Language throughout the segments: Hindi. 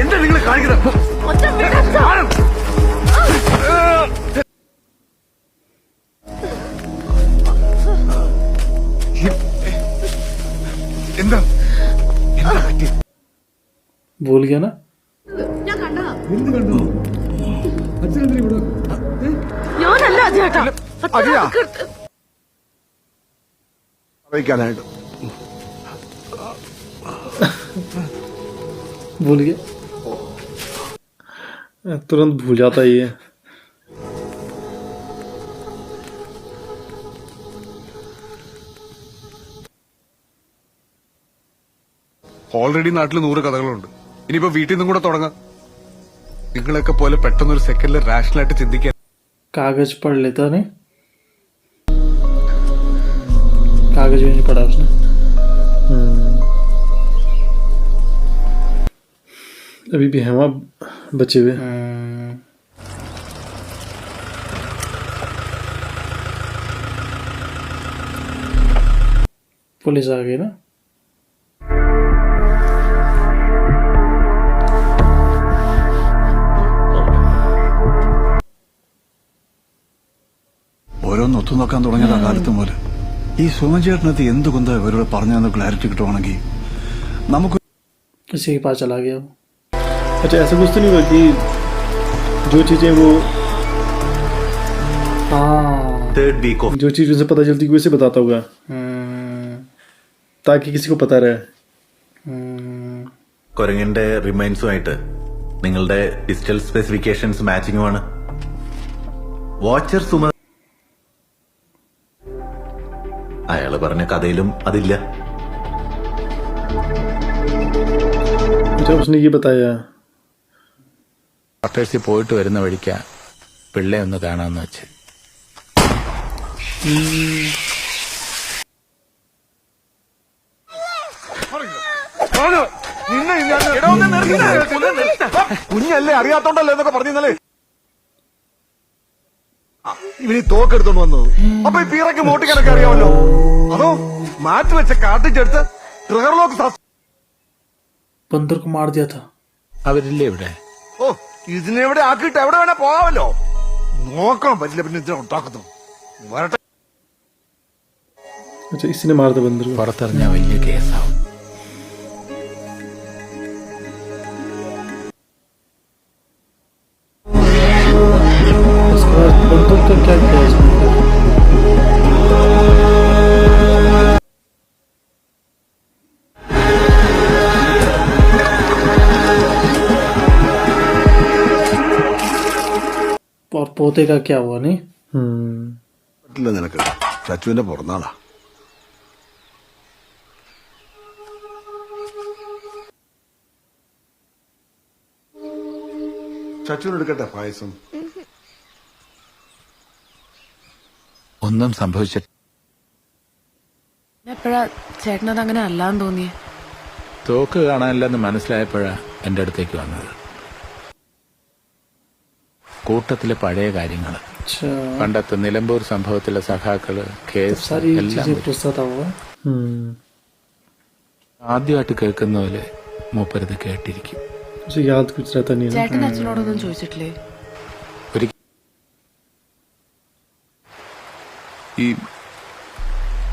എന്താ നിങ്ങൾ കാണിക്കുന്നത്? എന്താ എന്താ പറ്റി? भूल गया ना? ഞാൻ കണ്ടതാ. എന്ത് കണ്ടു? അച്ഛനെന്തിനാ ഇവിടെ? ഞാനല്ല ചേട്ടാ. അതെയാ? അറിയിക്കാനായിട്ട് भूल गया, तुरंत भूल जाता ही है। ഓൾറെഡി നാട്ടിൽ 100 കഥകളുണ്ട്. ഇനിയിപ്പോ വീട്ടിൽ നിന്നും കൂടെ തുടങ്ങാം. നിങ്ങളൊക്കെ പോലെ പെട്ടെന്നൊരു സെക്കൻഡിൽ റാഷണലായിട്ട് ചിന്തിക്കാൻ. कागज पढ़ लेता नहीं, कागज भी नहीं पढ़ा उसने। अभी भी हैं वहाँ बचे हुए। पुलिस आ गई ना। ഓരോന്ന് ഒത്തുനോക്കാൻ തുടങ്ങിയത് കാലത്ത് മുതൽ ഈ സുമൻ ചേട്ടനത്ത് എന്തുകൊണ്ട് ഇവരോട് പറഞ്ഞെന്ന് ക്ലാരിറ്റി കിട്ടുവാണെങ്കിൽ നമുക്ക് किसी के पास चला गया। अच्छा, ऐसा कुछ तो नहीं हुआ कि जो चीजें वो थर्ड वीक ऑफ जो चीज उसे पता चलती है वैसे बताता होगा, ताकि किसी को पता रहे। കുരങ്ങിന്റെ റിമൈൻസുമായിട്ട് നിങ്ങളുടെ ഡിജിറ്റൽ സ്പെസിഫിക്കേഷൻസ് മാച്ചിങ്ങുമാണ്. വാച്ചർ സുമ അയാള് പറഞ്ഞ കഥയിലും അതില്ല. अच्छा, उसने ये बताया। ക്വാർട്ടേഴ്സിൽ പോയിട്ട് വരുന്ന വഴിക്കാ പിള്ളേ ഒന്ന് കാണാമെന്ന് വെച്ച്. കുഞ്ഞല്ലേ അറിയാത്തോണ്ടല്ലോ എന്നൊക്കെ പറഞ്ഞല്ലേ ഇവന് തോക്കെടുത്തോണ്ട് വന്നത്. അപ്പൊ ഈ പീറയ്ക്ക് മോട്ടിക്കാനൊക്കെ അറിയാമല്ലോ. അതോ മാറ്റി വെച്ച കാട്ടിച്ചെടുത്ത് ട്രിഗർലോക്ക് बंदर को मार दिया था। അവരില്ലേ ഇവിടെ? ഓ ഇതിനെവിടെ ആക്കിയിട്ട് എവിടെ വേണേ പോകാമല്ലോ. നോക്കാൻ പറ്റില്ല പിന്നെ ഇതിനെ ഉണ്ടാക്കുന്നു. വരട്ടെ. अच्छा, इसने मार दिया बंदर को। പുറത്തെറിഞ്ഞാൽ വലിയ കേസാവും. उसके बाद बंदर का क्या किया इसने? और पोते का क्या हुआ नहीं? പറ്റില്ല നിനക്ക്. ചച്ചുവിന്റെ പിറന്നാളാ. ചച്ചുവിനെടുക്കട്ടെ പായസം. ഒന്നും സംഭവിച്ചിട്ട് എപ്പോഴാ ചേട്ടനത് അങ്ങനെ അല്ലാന്ന് തോന്നിയേ? തോക്ക് കാണാനില്ലെന്ന് മനസ്സിലായപ്പോഴാ എന്റെ അടുത്തേക്ക് വന്നത്. കൂട്ടത്തിലെ പഴയ കാര്യങ്ങള്, अच्छा, പണ്ടത്തെ നിലമ്പൂർ സംഭവത്തിലെ സഖാക്കള്, കേസ് सारी എല്ലാം चीजें पूछता था वो। ആദ്യമായിട്ട് കേൾക്കുന്ന പോലെ മൂപ്പരത് കേട്ടിരിക്കും. उसे याद कुछ रहता नहीं है ना। ചേട്ടൻ അച്ഛനോടൊന്നും ചോദിച്ചിട്ടില്ലേ? ഈ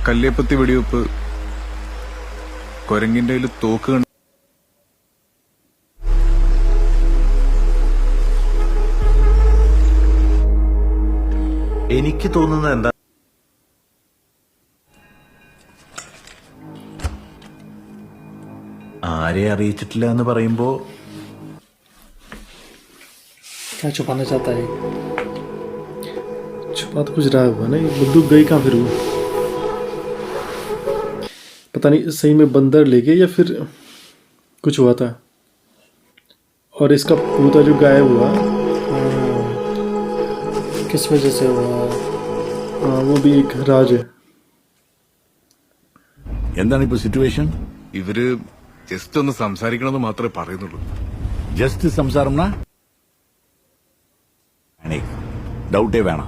കല്ലേപ്പത്തി വെടിവെപ്പ് കൊരങ്ങിന്റെ കയ്യിൽ തോക്ക് കണ്ട് എനിക്ക് തോന്നുന്നത് എന്താ, ആരെ അറിയിച്ചിട്ടില്ല എന്ന് പറയുമ്പോ क्या छुपाना चाहता है? छुपा तो कुछ रहा हुआ ना। ये बंदूक गई कहाँ फिर वो? पता नहीं सही में बंदर ले गए या फिर कुछ हुआ था। और इसका पूता जो गायब हुआ, किस वजह से हुआ? वो भी एक राज है। എന്താണ് ഇപ്പൊ സിറ്റുവേഷൻ? ഇവര് ജസ്റ്റ് ഒന്ന് സംസാരിക്കണമെന്ന് മാത്രമേ പറയുന്നുള്ളൂ. ജസ്റ്റ് സംസാരം ഡൗട്ടേ വേണം.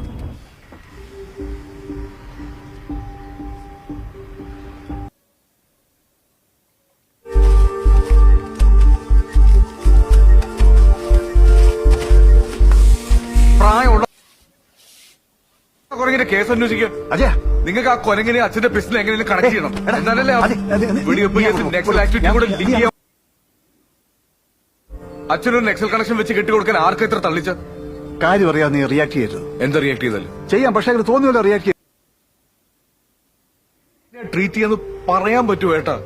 എങ്ങനെ കേസ് അന്വേഷിക്കുക? അജയ നിങ്ങൾക്ക് ആ കൊലങ്ങനെ അച്ഛന്റെ പിസ്റ്റൽ എങ്ങനെയും കണക്ട് ചെയ്യണം. എന്നാലല്ലേ ആ അതെ, അതെ, അതെ. വെടിവെപ്പ് കേസ് നെക്സൽ ആക്ടിവിറ്റി കൂടെ ലിങ്ക് ചെയ്യാം. അച്ഛനൊരു നെക്സൽ കണക്ഷൻ വെച്ച് കെട്ടിക്കൊടുക്കാൻ ആർക്കും ഇത്ര തള്ളിച്ച? കാര്യം അറിയാതെ നീ റിയാക്ട് ചെയ്യരുത്. എന്താ റിയാക്ട് ചെയ്താലും ചെയ്യാം, പക്ഷെ അങ്ങനെ തോന്നിയല്ലോ റിയാക്ട് ചെയ്യും. ട്രീറ്റ് ചെയ്യാന്ന് പറയാൻ പറ്റുമോ ഏട്ടാ?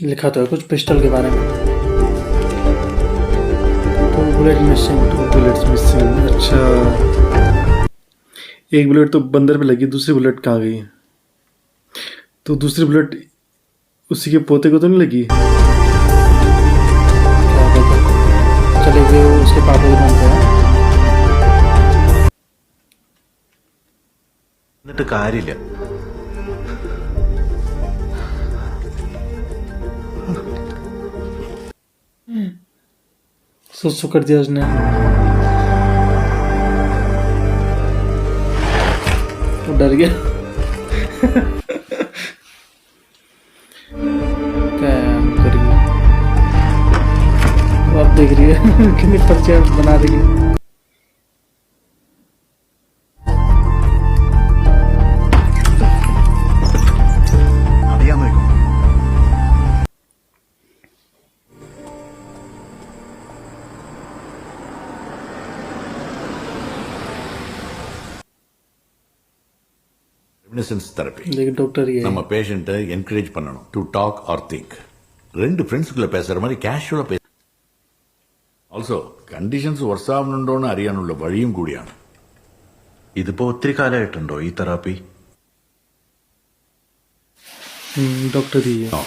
लिखा तो है कुछ पिस्टल के बारे में. 2 बुलेट मिसिंग, 2 बुलेट्स मिसिंग. अच्छा, एक बुलेट तो बंदर पे लगी, दूसरी बुलेट कहाँ गई? तो दूसरी बुलेट उसी के पोते को तो नहीं लगी? क्या पता. चले गए वो उसके पापा को बनते हैं. എന്നിട്ട് കാര്യമില്ല. सो कर दिया उसने. वो डर गया. क्या करेगी? वो अब देख रही है कितनी पर्चियां बना रही है. അറിയാൻ നോക്കും. ரெமினிசன்ஸ் தெரப்பி लेकिन डॉक्टर ये நம்ம பேஷண்ட்டை என்கரேஜ் பண்ணணும் டு டாக் ஆர் திங்க். ரெண்டு ஃப்ரெண்ட்ஸுக்குள்ள பேசுற மாதிரி கேஷுவலா பேச. ஆல்சோ കണ്ടീഷൻസ് വർസ് ആവുന്നുണ്ടോന്ന് അറിയാനുള്ള വഴിയും കൂടിയാണ്. ഇതിപ്പോ ഒത്തിരി കാലമായിട്ടുണ്ടോ ഈ തെറാപ്പി? डॉक्टर ही है. ஆ,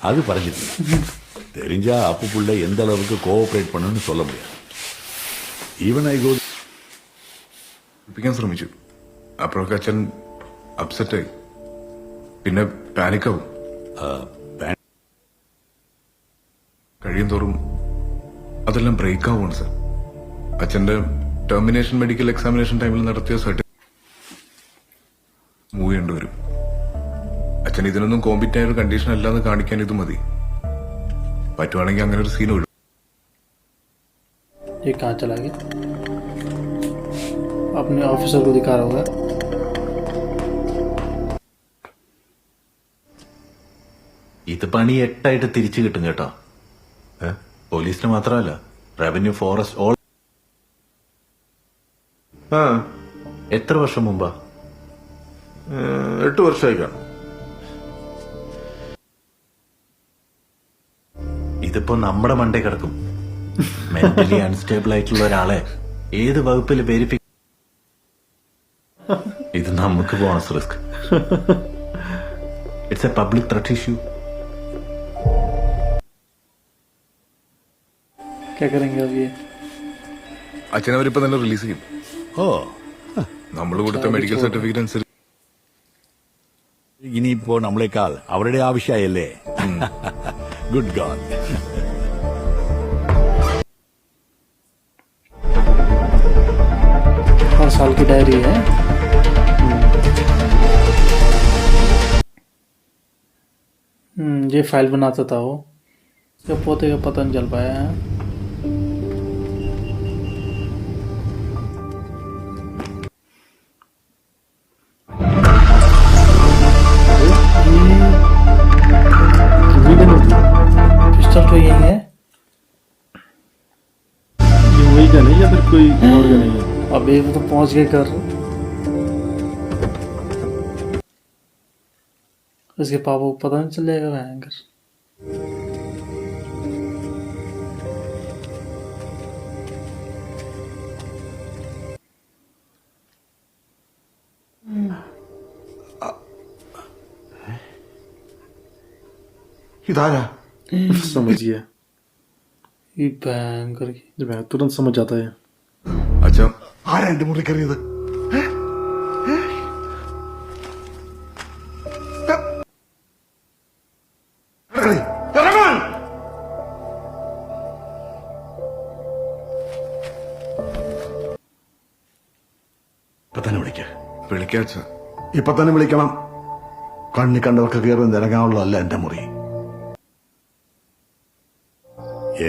அது பறஞ்சிட்டு தெரிஞ்சா அப்பு புள்ள எந்த அளவுக்கு கோஆபரேட் பண்ணணும்னு சொல்ல முடியாது. ഈവൻ ഐ ഗോ ഒപ്പിക്കാൻ ശ്രമിച്ചു. അപ്പോഴൊക്കെ അച്ഛൻ അപ്സെറ്റ് ആയി. പിന്നെ പാനിക്കാവും. കഴിയും തോറും അതെല്ലാം ബ്രേക്ക് ആവുകയാണ് സർ. അച്ഛന്റെ ടെർമിനേഷൻ മെഡിക്കൽ എക്സാമിനേഷൻ ടൈമിൽ നടത്തിയ മൂവ് ചെയ്യേണ്ടി വരും. അച്ഛൻ ഇതിനൊന്നും കോമ്പിറ്റ് ആയ ഒരു കണ്ടീഷൻ അല്ലാന്ന് കാണിക്കാൻ ഇത് മതി. പറ്റുവാണെങ്കിൽ അങ്ങനെ ഒരു സീൻ ഒഴിവാക്കും. ये कहाँ चला गया? अपने ऑफिसर को दिखा रहा होगा. ഇത് പണി 8 തിരിച്ചു കിട്ടും കേട്ടോ. പോലീസിന് മാത്രമല്ല, റവന്യൂ, ഫോറസ്റ്റ്, ഓൾ. എത്ര വർഷം മുമ്പാ? 8 വർഷമായി കാണും. ഇതിപ്പോ നമ്മുടെ മണ്ടേ കിടക്കും. മെന്റലി അൺസ്റ്റേബിൾ ആയിട്ടുള്ള ഒരാളെ ഏത് വകുപ്പിൽ വെരിഫിക്ക? ഇത് നമുക്ക് bonus risk. It's A public threat issue. क्या करेंगे अब ये? അച്ഛനെ അവരിപ്പോ തന്നെ റിലീസ് ചെയ്യും. ഓ, നമ്മൾ കൊടുത്ത മെഡിക്കൽ സർട്ടിഫിക്കറ്റ് അനുസരിച്ച് ഇനിയിപ്പോ നമ്മളെക്കാൾ അവരുടെ ആവശ്യമായല്ലേ. Good God. हर साल की डायरी है. ये फाइल बनाता था वो. इसके पोते का पता नहीं चल पाया है. पिस्टल तो यही है. ये वही का नहीं या फिर कोई और का नहीं है? अब एक तो पहुंच गए कर. इसके पापा को पता नहीं चल जाएगा भयंकर. ഇതാരാ? समझ गया. ये भयंकर की. जब मैं तुरंत समझ जाता है. അച്ഛൻ ആരാ എന്റെ മുറി കയറിയത്? ഇപ്പൊ തന്നെ വിളിക്ക. വിളിക്കാച്ച. ഇപ്പൊ തന്നെ വിളിക്കണം. കണ്ണി കണ്ടവർക്ക് കയറി നിരങ്ങാനുള്ളതല്ല എന്റെ മുറി.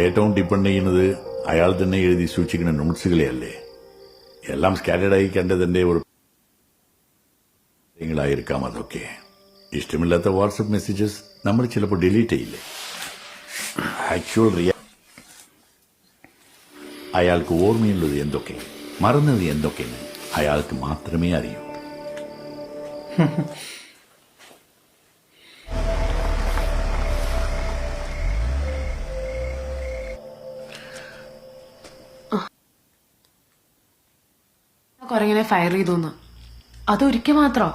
ഏറ്റവും ഡിപ്പെൻഡ് ചെയ്യുന്നത് അയാൾ തന്നെ എഴുതി സൂക്ഷിക്കുന്ന നോട്ട്സുകളെയല്ലേ. എല്ലാം സ്കാറ്റേഡായി കണ്ടതിന്റെ ഒരു ായിരിക്കാം അതൊക്കെ. ഇഷ്ടമില്ലാത്ത വാട്സപ്പ് മെസ്സേജസ് നമ്മൾ ചിലപ്പോൾ ഡിലീറ്റ് ചെയ്യില്ലേ. ആക്ച്വൽ അയാൾക്ക് ഓർമ്മയുള്ളത് എന്തൊക്കെ, മറന്നത് എന്തൊക്കെയെന്ന് അയാൾക്ക് മാത്രമേ അറിയൂ. കൊരങ്ങനെ ഫയർ ചെയ്തു. അതൊരിക്കൽ മാത്രോ?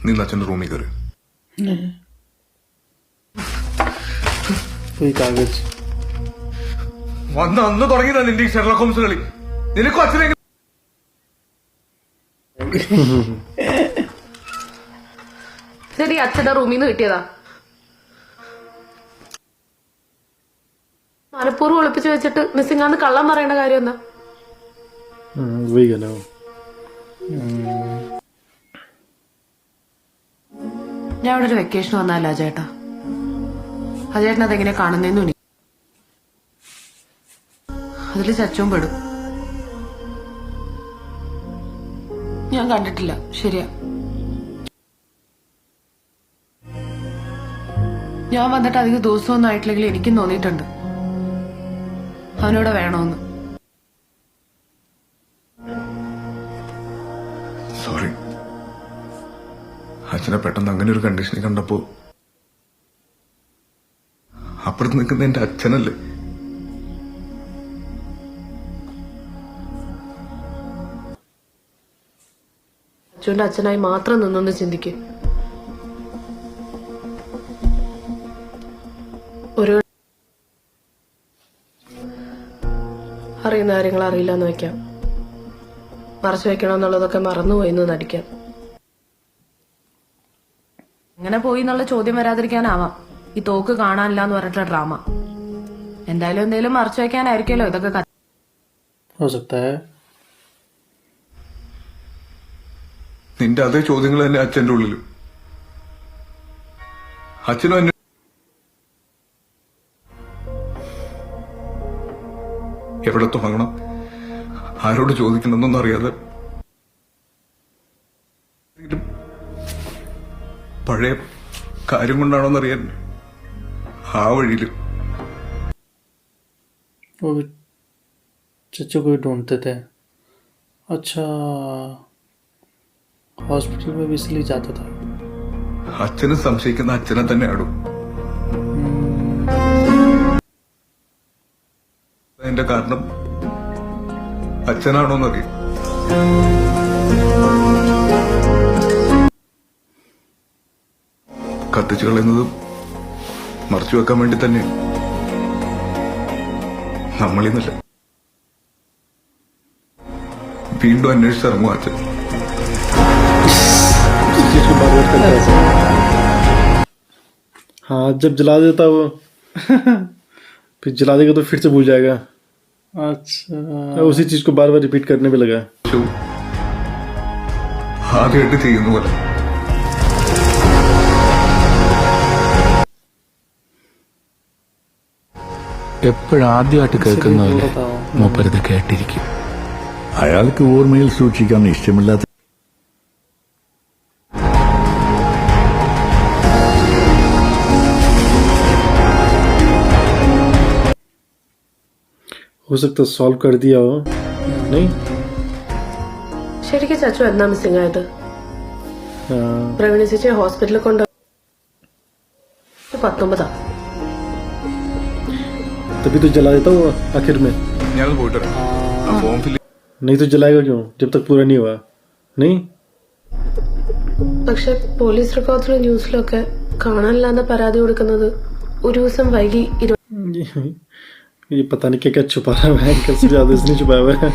നീ അച്ഛന്റെ റൂമിൽ കയറി. कोई कागज വന്ന് അന്ന് തുടങ്ങിയതാ നിന്റെ ഈ ഷെർലക് ഹോംസ് കളി. നിനക്കും അച്ഛനെ ശരി, അച്ഛന്റെ റൂമിൽ നിന്ന് കിട്ടിയതാ. മനഃപൂർവ്വം ഒളിപ്പിച്ചു വെച്ചിട്ട് മിസ്സിംഗ് ആന്ന് കള്ളം പറയേണ്ട കാര്യം എന്താ? वही है ना वो। ഞാൻ ഇവിടെ ഒരു വെക്കേഷൻ വന്നല്ല അജേട്ടാ. അജേട്ടൻ അതെങ്ങനെ കാണുന്നേന്നു എനിക്ക്. അതില് ചച്ചും പെടും. ഞാൻ കണ്ടിട്ടില്ല, ശരിയാ. ഞാൻ വന്നിട്ട് അധികം ദിവസമൊന്നും ആയിട്ടില്ലെങ്കിൽ എനിക്കും തോന്നിയിട്ടുണ്ട് അവനോട് വേണമെന്ന്. സോറി. അച്ഛനെ പെട്ടെന്ന് അങ്ങനെ ഒരു കണ്ടീഷനിൽ കണ്ടപ്പോ അപ്പുറത്ത് നിൽക്കുന്ന എന്റെ അച്ഛനല്ലേ. അച്ഛൻ്റെ അച്ഛനായി മാത്രം നിന്നൊന്ന് ചിന്തിക്കും. ഒരു അറിയുന്ന കാര്യങ്ങൾ അറിയില്ല എന്ന് വെക്കാം, മറച്ചു വെക്കണമെന്നുള്ളതൊക്കെ മറന്നുപോയി എന്ന് നടിക്കാം. എങ്ങനെ പോയി എന്നുള്ള ചോദ്യം വരാതിരിക്കാനാവാം ഈ തോക്ക് കാണാനില്ല എന്ന് പറഞ്ഞിട്ടുള്ള ഡ്രാമ. എന്തായാലും എന്തേലും മറച്ചു വെക്കാനായിരിക്കുമല്ലോ ഇതൊക്കെ. हो सकता है। നിന്റെ അതേ ചോദ്യങ്ങൾ തന്നെ അച്ഛന്റെ ഉള്ളിലും. അച്ഛനും എന്നെ എവിടെ തുടങ്ങണം, ആരോട് ചോദിക്കണമെന്നൊന്നും അറിയാതെ പഴയ കാര്യം കൊണ്ടാണോന്നറിയാൻ ആ വഴിയിലും. वो भी चच्चू को ही ढूंढते थे। अच्छा, हॉस्पिटल में भी इसलिए जाता था। അച്ഛനും സംശയിക്കുന്ന അച്ഛനെ തന്നെയാണോ അതിന്റെ കാരണം? അച്ഛനാണോന്നറിയാം. കത്തിച്ചു കളയുന്നത് മറച്ചു വെക്കാൻ വേണ്ടി തന്നെ നമ്മളിന്നല്ല. വീണ്ടും അന്വേഷിച്ചിറങ്ങും അച്ഛൻ. उसी चीज को बार बार करता है। हाँ, जब जला देता वो फिर जला देगा तो फिर से भूल जाएगा। अच्छा, उसी चीज को बार बार रिपीट करने में लगा। ആദ്യമായിട്ട് ചെയ്യുന്ന പോലെ. എപ്പോഴാദ്യമായിട്ട് കേൾക്കുന്നതല്ലേ മൂപ്പരത് കേട്ടിരിക്കും. അയാൾക്ക് ഓർമ്മയിൽ സൂക്ഷിക്കാൻ ഇഷ്ടമില്ലാത്ത हो सकता है सॉल्व कर दिया हो, नहीं? ശരിക്കും ചച്ചു എന്നാ മിസ്സിംഗ് ആയത്? हाँ, പ്രവീണ ചേച്ചിയെ ഹോസ്പിറ്റലിൽ കൊണ്ട് 19 तभी तो जला देता वो आखिर में। ഞാനത് പോയിട്ട് വരാം. ആ ഫോം ഫില്ല് नहीं तो जलाएगा क्यों जब तक पूरा नहीं हुआ, नहीं? പക്ഷെ പോലീസ് റെക്കോർഡ്സിലും ന്യൂസിലൊക്കെ കാണാനില്ലാന്ന് പരാതി കൊടുക്കുന്നത് ഒരു ദിവസം വൈകി ये पता नहीं क्या क्या छुपा रहा है, अंकल से ज्यादा इसने छुपाया हुआ है।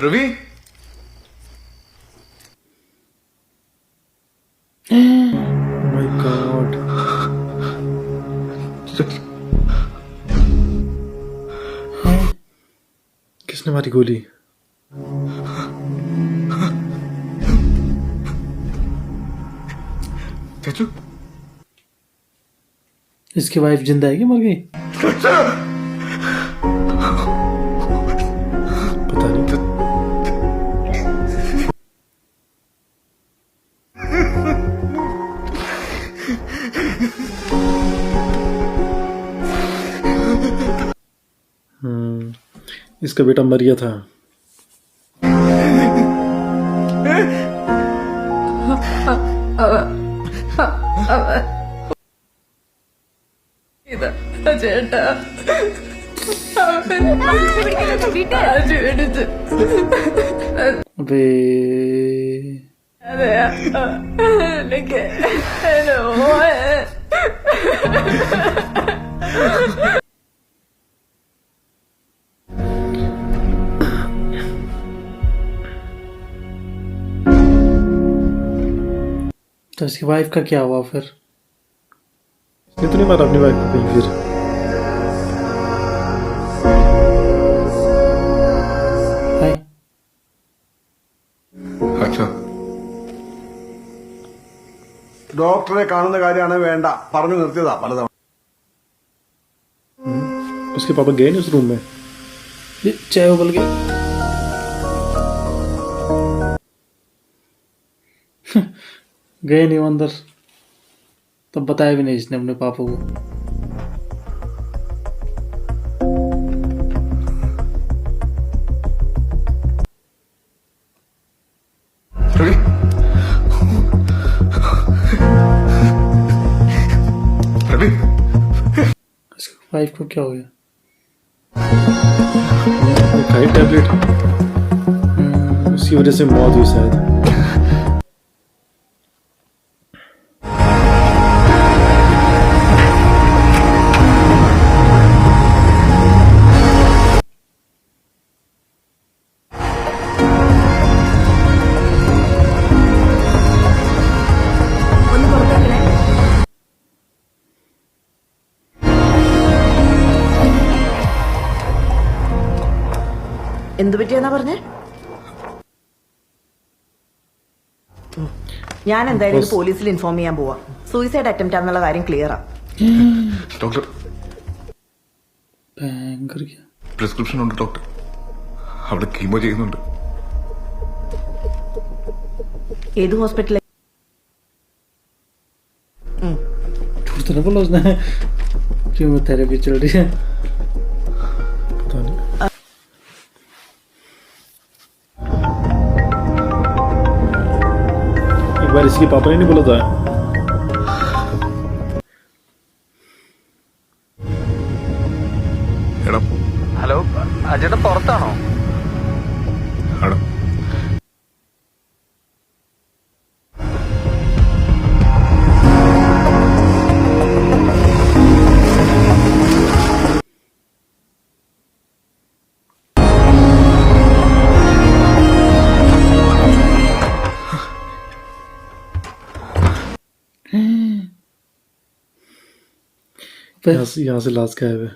Ravi, Oh my God. किसने मारी गोली? चाचू इसकी वाइफ जिंदा है कि मर गई? पता नहीं। इसका बेटा मर गया था। ചേട്ടാ अबे എനിക്ക് तो इसकी वाइफ का क्या हुआ फिर? इसने तो नहीं मारा अपनी वाइफ को कहीं फिर? हाय अच्छा ഡോക്ടറെ കാണുന്ന കാര്യമാണ് വേണ്ട പറഞ്ഞു നിർത്തിയതാ പലതവണ. उसके पापा गए नहीं उस रूम में? ये चाय उबल गई। गए नहीं वो अंदर, तब बताया भी नहीं इसने अपने पापा को। रवि रवि इसकी वाइफ को क्या हो गया? वो खाई टैबलेट, उसकी वजह से मौत हुई शायद। എന്തു പറ്റിയെന്നാ പറഞ്ഞേ? ഞാൻ എന്തായാലും ഇത് പോലീസിൽ ഇൻഫോം ചെയ്യാൻ പോവാ. സൂയിസൈഡ് അറ്റംപ്റ്റ് ആണെന്നുള്ള കാര്യം ക്ലിയറാ. ഡോക്ടർ ഭയങ്കര പ്രിസ്ക്രിപ്ഷൻ ഉണ്ട് ഡോക്ടർ. അവിടെ കീമോ ചെയ്യുന്നുണ്ട്. ഏത് ഹോസ്പിറ്റലിൽ? झूठ तो नहीं बोला उसने। कीमोथेरेपी चल रही है, पता नहीं। एक बार इसके पापा ने नहीं बोला था? എടാ ഹലോ അജയുടെ പുറത്താണോ? ആടാ यहाँ से लाश गायब है।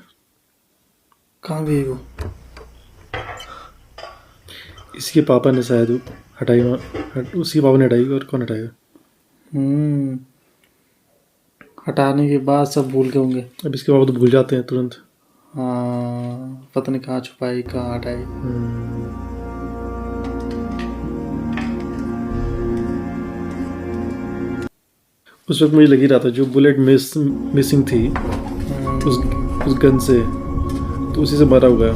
कहाँ गई वो? इसके पापा ने शायद हटाई, उसके पापा ने हटाई, और कौन हटाएगा? हटाने के बाद सब भूल गए होंगे। अब इसके पापा तो भूल जाते हैं तुरंत। हाँ, पता नहीं कहाँ छुपाई, कहाँ हटाई। उस वक्त मुझे लग ही रहा था जो बुलेट मिसिंग थी उस गन से, तो उसी से मरा हुआ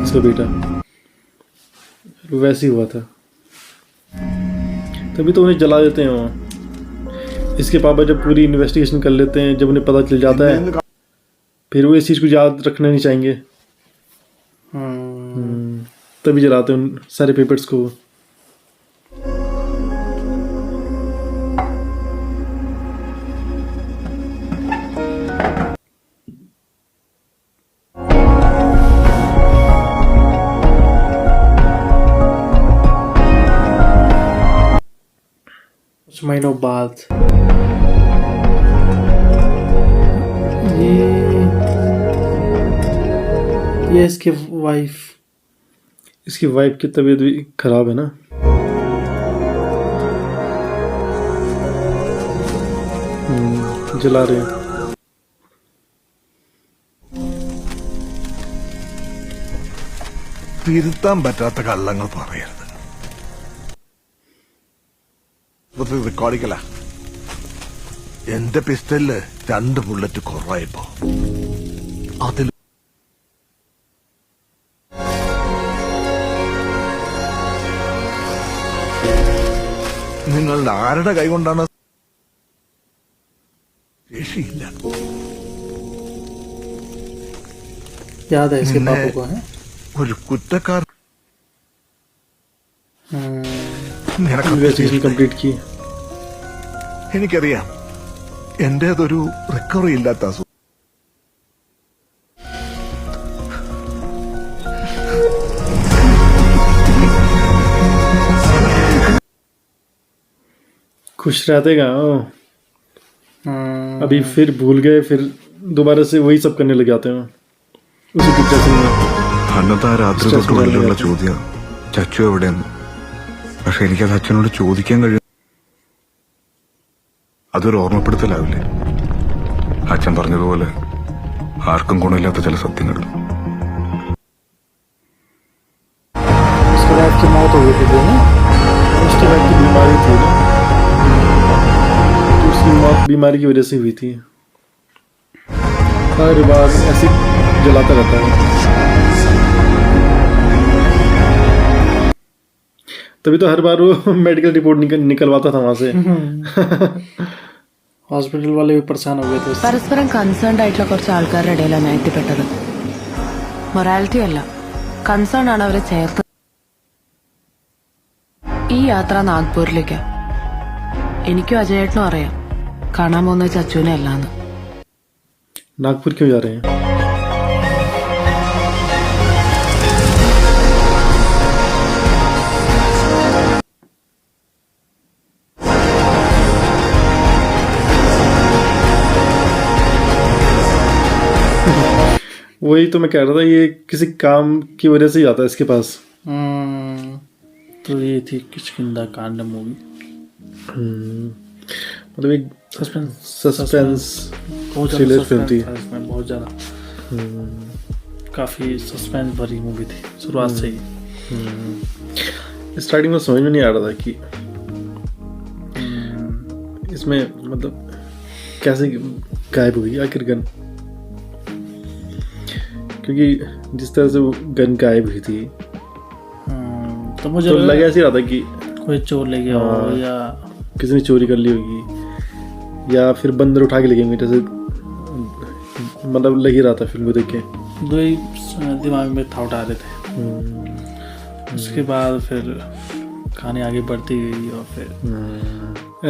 इसका बेटा। वैसे ही हुआ था, तभी तो उन्हें जला देते हैं वहाँ। इसके पापा जब पूरी इन्वेस्टिगेशन कर लेते हैं, जब उन्हें पता चल जाता है, फिर वो इस चीज़ को याद रखना नहीं चाहेंगे, तभी जलाते हैं उन सारे पेपर्स को। कुछ महीनों बाद ये इसके वाइफ इसकी वाइफ की तबीयत भी खराब है ना। जला रहे हैं। തിരുത്താൻ പറ്റാത്ത കള്ളങ്ങൾ പറയരുത്. റെക്കോർഡിക്കല എന്റെ പിസ്റ്റലില് 2 ബുള്ളറ്റ് കുറവായിപ്പോ അതിൽ നിങ്ങളുടെ ആരുടെ കൈകൊണ്ടാണ് ശേഷിയില്ല. याद है इसके पापा को है। ഒരു കുറ്റക്കാരൻ इन्वेस्टिगेशन कंप्लीट की। എനിക്കറിയാം എന്റേതൊരു റിക്കവറി ഇല്ലാത്ത അസുഖം. खुश रहते गाँव। अभी फिर भूल गए, फिर दोबारा से वही सब करने लग जाते हैं उसी डिप्रेशन में। അന്നത്തെ ആ രാത്രി തൊട്ട് ഉള്ളിലുള്ള ചോദ്യം ചച്ചു എവിടെയെന്ന്. പക്ഷെ എനിക്കത് അച്ഛനോട് ചോദിക്കാൻ കഴിയും. അതൊരു ഓർമ്മപ്പെടുത്തലാവില്ലേ? അച്ഛൻ പറഞ്ഞതുപോലെ ആർക്കും ഗുണമില്ലാത്ത ചില സത്യങ്ങൾ. उसके बाद की मौत हो गई थी वो ना, उसके बाद की बीमारी थी ना, तो उसकी मौत बीमारी की वजह से हुई थी। हर बार ऐसे जलाता रहता है। तभी तो हर बार वो मेडिकल रिपोर्ट निकलवाता था वहां से। हॉस्पिटल वाले भी परेशान हो गए थे उससे। പരസ്പരം കൺസേൺഡ് ആയിട്ടുള്ള കുറച്ച് ആൾക്കാരുടെ ഇടയിലാണ് ഞാൻ എത്തിപ്പെട്ടത്. മൊറാലിറ്റി അല്ല, കൺസേൺ ആണ് അവരെ ചേർത്ത്. ഈ യാത്ര നാഗ്പൂരിലേക്കാ. എനിക്കും അജയേട്ടനും അറിയാം കാണാൻ പോകുന്ന ചച്ചുവിനെ അല്ലാന്ന്. नागपुर क्यों जा रहे हैं? वही तो मैं कह रहा था, ये किसी काम की वजह से ही आता है इसके पास। तो ये थी किष्किंधा कांड मूवी। मतलब एक सस्पेंस बहुत थ्रिलर फिल्म थी। इसमें बहुत ज़्यादा काफ़ी सस्पेंस भरी मूवी थी शुरुआत से ही। स्टार्टिंग में समझ में नहीं आ रहा था कि इसमें मतलब कैसे गायब हुई आखिर गन, क्योंकि जिस तरह से वो गन गायब हुई थी तो मुझे तो लगा ऐसे रहा था कि कोई चोर ले गया हो या किसी ने चोरी कर ली होगी या फिर बंदर उठा के ले गए, जैसे मतलब लग ही रहा था फिल्म को देख के। दो ही दिमाग में था उठा रहे थे। उसके बाद फिर कहानी आगे बढ़ती गई और फिर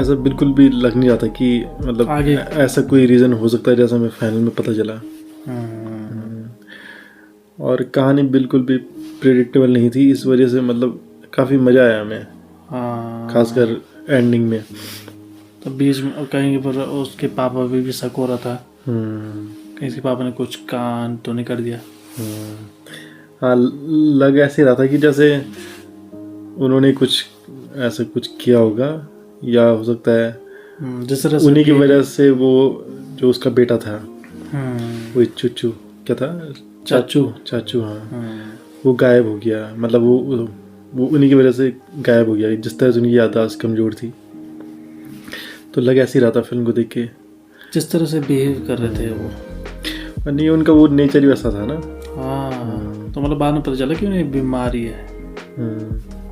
ऐसा बिल्कुल भी लग नहीं रहा था कि मतलब आगे ऐसा कोई रीज़न हो सकता है, जैसा हमें फाइनल में पता चला। और कहानी बिल्कुल भी प्रेडिक्टेबल नहीं थी, इस वजह से मतलब काफ़ी मज़ा आया हमें, खासकर एंडिंग में। तो बीच में कहीं पर उसके पापा भी शक हो रहा था कहीं से पापा ने कुछ कान तो नहीं कर दिया। हाँ, लग ऐसे रहा था कि जैसे उन्होंने कुछ ऐसा कुछ किया होगा, या हो सकता है जिस तरह से उन्हीं की वजह से वो जो उसका बेटा था वो चुच्चू क्या था, चाचू हाँ, वो गायब हो गया। मतलब वो उन्हीं की वजह से गायब हो गया, जिस तरह से उनकी याददाश्त कमज़ोर थी। तो लग ऐसे ही रहा था फिल्म को देख के, जिस तरह से बिहेव कर रहे थे वो। और नहीं, उनका वो नेचर ही वैसा था ना। हाँ, तो मतलब बाद में पता चला कि उन्हें बीमारी है।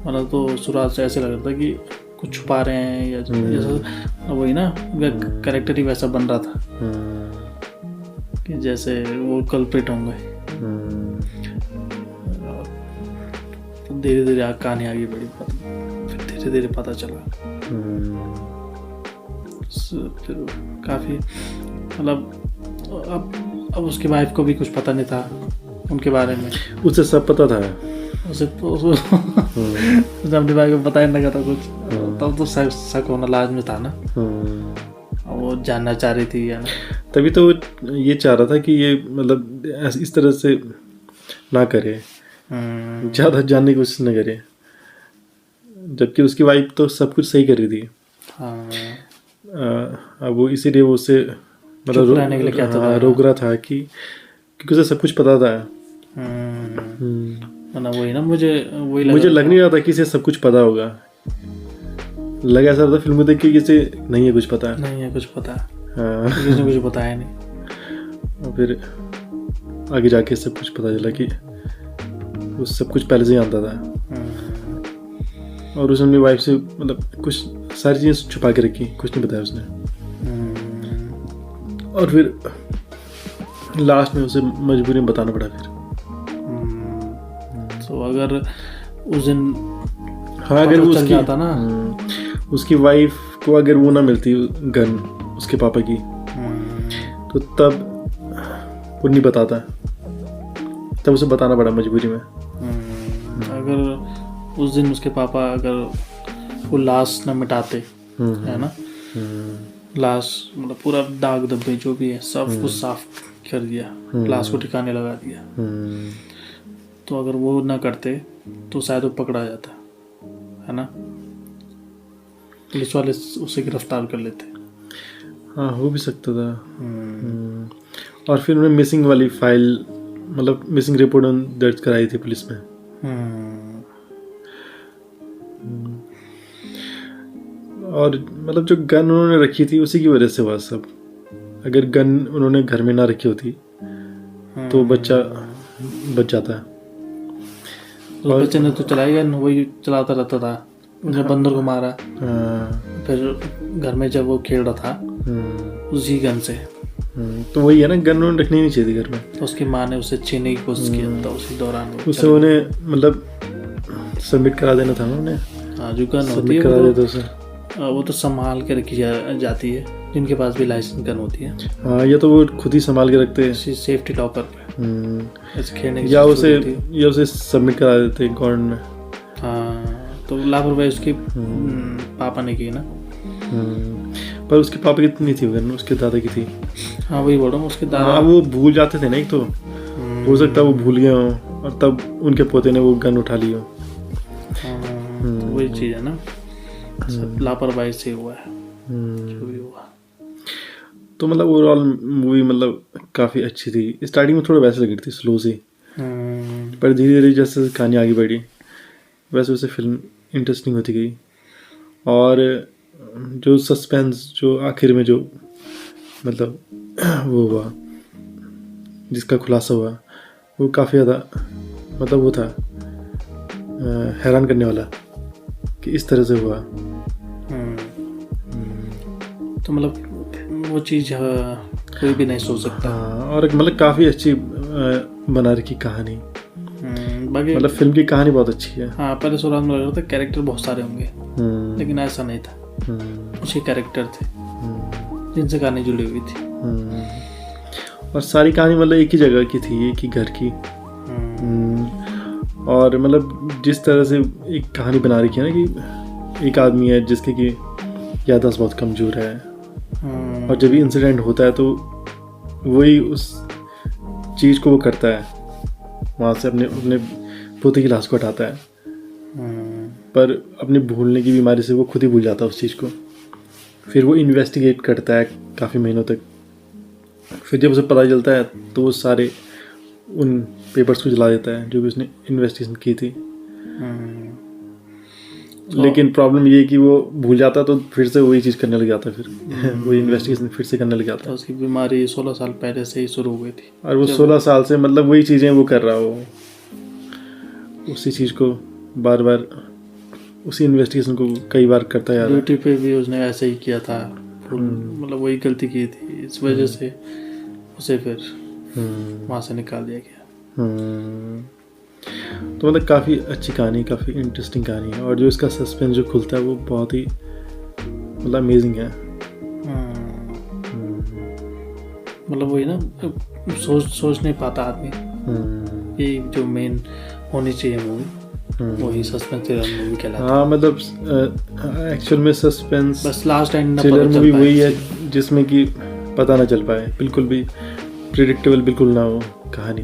मतलब तो शुरुआत से ऐसे लग रहा था कि कुछ छुपा रहे हैं या जैसा वही ना, उनका कैरेक्टर ही वैसा बन रहा था कि जैसे वो कल्प्रिट होंगे। तो धीरे धीरे कहानी आगे बढ़ी, फिर धीरे धीरे पता चला। फिर काफ़ी मतलब अब उसकी वाइफ को भी कुछ पता नहीं था उनके बारे में। उसे सब पता था। उसे तो अपनी वाइफ को पता ही नहीं था कुछ, तब तो शक होना लाजमी था ना। वो जानना चाह रही थी या ना, तभी तो वो ये चाह रहा था कि ये मतलब इस तरह से ना करे, ज़्यादा जानने की कोशिश न करे, जबकि उसकी वाइफ तो सब कुछ सही कर रही थी। हाँ, अब वो इसीलिए वो उसे मतलब चुप रहने के लिए कहता था। रोक रहा था कि क्योंकि उसे सब कुछ पता था। ना वही ना, मुझे वही मुझे लग नहीं रहा था कि इसे सब कुछ पता होगा। लगा ऐसा था फिल्म को देख के कि इसे नहीं है कुछ पता। नहीं है कुछ पता, हाँ। किसी ने कुछ बताया नहीं। और फिर आगे जाके सब कुछ पता चला कि वो सब कुछ पहले से ही जानता था। और उसने अपनी वाइफ से मतलब कुछ सारी चीज़ें छुपा के रखी, कुछ नहीं बताया उसने। और फिर लास्ट में उसे मजबूरी में बताना पड़ा फिर। तो अगर उस दिन हाँ, अगर वो चल उसकी जाता ना, उसकी वाइफ को अगर वो ना मिलती गन उसके पापा की, तो तब वो नहीं बताता, तब उसे बताना पड़ा मजबूरी में। अगर उस दिन उसके पापा अगर वो लाश न मिटाते, है ना, लाश मतलब पूरा दाग धब्बे जो भी है सब कुछ साफ कर दिया, लाश को ठिकाने लगा दिया, तो अगर वो ना करते तो शायद वो पकड़ा जाता, है ना, पुलिस वाले उसे गिरफ्तार कर लेते। हाँ, हो भी सकता था। और फिर उन्होंने मिसिंग वाली फाइल मतलब मिसिंग रिपोर्ट दर्ज कराई थी पुलिस में। और मतलब जो गन उन्होंने रखी थी उसी की वजह से हुआ सब। अगर गन उन्होंने घर में ना रखी होती तो बच्चा बच जाता। तो बच्चे ने तो चलाई गन, वही चलाता रहता था, जब बंदर को मारा। फिर घर में जब वो खेल रहा था उसी गन से, तो वही है ना, गन उन्होंने रखनी नहीं चाहिए थी घर में। तो उसकी माँ ने उसे छीनने की कोशिश की था उसी दौरान। उसे उन्हें मतलब सबमिट करा देना था ना उन्हें। हाँ, जो गन होती सबमिट है करा देते उसे। वो तो संभाल के रखी जाती है, जिनके पास भी लाइसेंस गन होती है। हाँ, ये तो वो खुद ही संभाल के रखते हैं सेफ्टी लॉकर पे खेलने की या उसे सबमिट करा देते गवर्नमेंट में। हाँ, तो लापरवाही उसके पापा ने की ना। पर उसके पापा की नहीं थी गन, उसके दादा की थी। हाँ, वही बोल रहा हूँ, उसके दादा। हाँ, वो भूल जाते थे ना, एक तो हो सकता है वो भूल गए हों और तब उनके पोते ने वो गन उठा ली हो। तो वही चीज़ है ना, सब लापरवाही से हुआ है जो भी हुआ। तो मतलब ओवरऑल मूवी मतलब काफ़ी अच्छी थी। स्टार्टिंग में थोड़ा वैसे लगी थी, स्लो सी, पर धीरे धीरे जैसे कहानी आगे बढ़ी वैसे वैसे फिल्म इंटरेस्टिंग होती गई। और जो सस्पेंस जो आखिर में जो मतलब वो हुआ, जिसका खुलासा हुआ, वो काफ़ी ज़्यादा मतलब वो था हैरान करने वाला कि इस तरह से हुआ। तो मतलब वो चीज़ कोई भी नहीं सोच सकता। हाँ, और मतलब काफ़ी अच्छी बना रखी कहानी। बाकी मतलब फिल्म की कहानी बहुत अच्छी है। हाँ, पहले शुरुआत में लग रहा था कैरेक्टर बहुत सारे होंगे, लेकिन ऐसा नहीं था। कुछ ही कैरेक्टर थे जिनसे कहानी जुड़ी हुई थी। और सारी कहानी मतलब एक ही जगह की थी, एक ही घर की। और मतलब जिस तरह से एक कहानी बना रखी है ना कि एक आदमी है जिसके की याददाश्त बहुत कमज़ोर है, और जब भी इंसिडेंट होता है तो वही उस चीज़ को वो करता है, वहाँ से अपने पोते की लाश को हटाता है, पर अपने भूलने की बीमारी से वो खुद ही भूल जाता है उस चीज़ को। फिर वो इन्वेस्टिगेट करता है काफ़ी महीनों तक। फिर जब उसे पता चलता है तो वो सारे उन पेपर्स को जला देता है जो भी उसने इन्वेस्टिगेशन की थी। लेकिन प्रॉब्लम ये है कि वो भूल जाता तो फिर से वही चीज़ करने लग जाता है, फिर वही इन्वेस्टिगेशन फिर से करने लग जाता है। उसकी बीमारी 16 साल पहले से ही शुरू हो गई थी, और वो 16 साल से मतलब वही चीज़ें वो कर रहा हो, उसी चीज़ को बार बार, उसी इन्वेस्टिगेशन को कई बार करता है। ड्यूटी पे भी उसने ऐसे ही किया था, मतलब वही गलती की थी, इस वजह से उसे फिर वहाँ से निकाल दिया गया। तो मतलब काफ़ी अच्छी कहानी, काफ़ी इंटरेस्टिंग कहानी है। और जो इसका सस्पेंस जो खुलता है वो बहुत ही मतलब अमेजिंग है। मतलब वही ना, सोच नहीं पाता आदमी। ये जो मेन होनी चाहिए मूवी, वही सस्पेंस थ्रिलर मूवी कहलाता है। हाँ, मतलब एक्चुअल में सस्पेंस बस लास्ट एंड थ्रिलर मूवी वही है जिसमें कि पता ना चल पाए, बिल्कुल भी प्रिडिक्टेबल बिल्कुल ना हो कहानी।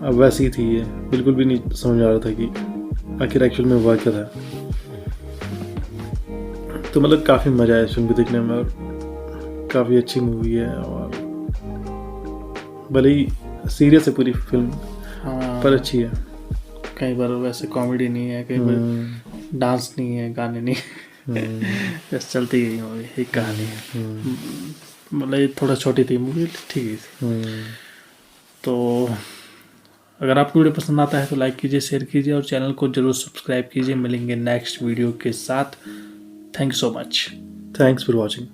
अब वैसी ही थी ये, बिल्कुल भी नहीं समझ आ रहा था कि आखिर एक्चुअल में हुआ क्या था। तो मतलब काफ़ी मज़ा आया इस फिल्म को देखने में, और काफ़ी अच्छी मूवी है। और भले ही सीरियस है पूरी फिल्म, हाँ, पर अच्छी है। कई बार वैसे कॉमेडी नहीं है, कई बार डांस नहीं है, गाने नहीं बस चलती गई मूवी, एक कहानी है। मतलब ये थोड़ा छोटी थी मूवी, ठीक ही थी। तो अगर आपको वीडियो पसंद आता है तो लाइक कीजिए, शेयर कीजिए और चैनल को जरूर सब्सक्राइब कीजिए। मिलेंगे नेक्स्ट वीडियो के साथ। Thank you so much. Thanks for watching.